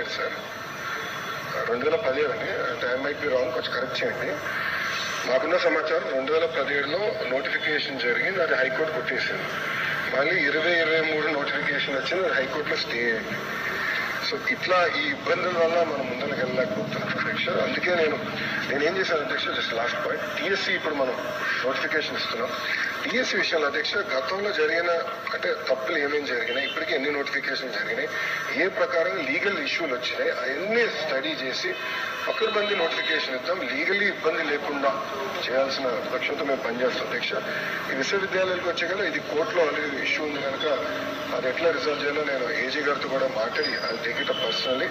2017 sir, 2017 అని, అంటే I might be wrong, కొంచెం కరెక్ట్ చేయండి. మాకున్న సమాచారం 2017లో నోటిఫికేషన్ జరిగింది, అది హైకోర్టు కొట్టేసింది. మళ్ళీ 2023 నోటిఫికేషన్ వచ్చింది, అది హైకోర్టులో స్టే అయింది. సో ఇట్లా ఈ ఇబ్బందుల వల్ల మనం ముందరికి వెళ్ళలేకపోతున్నాం అధ్యక్ష. అందుకే నేనేం చేశాను అధ్యక్ష, జస్ట్ లాస్ట్ పాయింట్, టీఎస్సీ ఇప్పుడు మనం నోటిఫికేషన్ ఇస్తున్నాం. టీఎస్సీ విషయంలో అధ్యక్ష, గతంలో జరిగిన అంటే తప్పులు ఏమేమి జరిగినాయి, ఇప్పటికీ ఎన్ని నోటిఫికేషన్ జరిగినాయి, ఏ ప్రకారంగా లీగల్ ఇష్యూలు వచ్చినాయి, అవన్నీ స్టడీ చేసి పకడ్బందీ నోటిఫికేషన్ ఇద్దాం, లీగల్లీ ఇబ్బంది లేకుండా చేయాల్సిన లక్ష్యంతో మేము పనిచేస్తాం అధ్యక్ష. ఈ విశ్వవిద్యాలయాలకు వచ్చే కదా, ఇది కోర్టులో ఆల్రెడీ ఇష్యూ ఉంది కనుక అది ఎట్లా రిజాల్వ్ చేయాలో నేను ఏజీ గారితో కూడా మాట్లాడి అది take it up personally.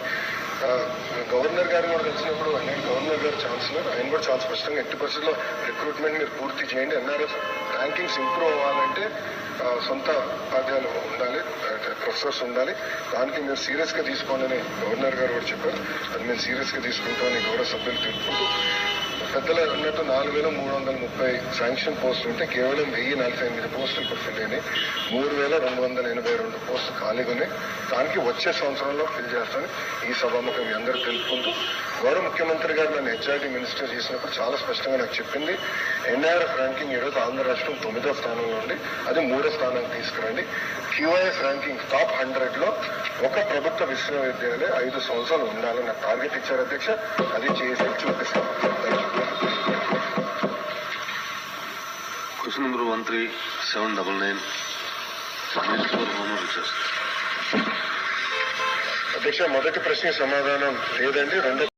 Governor గారిని కూడా కలిసినప్పుడు, నేను గవర్నర్ గారు ఛాన్సలర్, ఆయన కూడా చాలా స్పష్టంగా ఎట్టి పరిస్థితుల్లో రిక్రూట్మెంట్ మీరు పూర్తి చేయండి, ఎన్ఆర్ఎఫ్ ర్యాంకింగ్స్ ఇంప్రూవ్ అవ్వాలంటే సొంత ఉపాధ్యాయులు ఉండాలి, ప్రొఫెసర్స్ ఉండాలి, దానికి మీరు సీరియస్గా తీసుకోండి అని గవర్నర్ గారు కూడా చెప్పారు. అది మేము సీరియస్గా తీసుకుంటామని గౌరవ సభ్యులు తెలుపుకుంటూ, పెద్దలు అన్నట్టు 4330 శాంక్షన్ పోస్టులు ఉంటే కేవలం 1048 పోస్టులు ఇప్పుడు ఫిల్ అయినాయి. 3282 పోస్టులు ఖాళీగా ఉన్నాయి. దానికి వచ్చే సంవత్సరంలో ఫిల్ చేస్తామని ఈ సభాముఖం మీ అందరూ తెలుపుకుంటూ, గౌరవ ముఖ్యమంత్రి గారు నన్ను హెచ్ఆర్డీ మినిస్టర్ చేసినప్పుడు చాలా స్పష్టంగా నాకు చెప్పింది, ఎన్ఆర్ఎఫ్ ర్యాంకింగ్ ఈరోజు ఆంధ్ర రాష్ట్రం 9వ స్థానంలో ఉండి అది 3వ స్థానానికి తీసుకురండి. క్యూఐఎస్ ర్యాంకింగ్ టాప్ 100లో ఒక ప్రభుత్వ విశ్వవిద్యాలయం 5 సంవత్సరాలు ఉండాలని నాకు టార్గెట్ ఇచ్చారు అధ్యక్ష. అది చేసి చూపిస్తాం. Question number 13799. అధ్యక్ష, మొదటి ప్రశ్న సమాధానం లేదండి.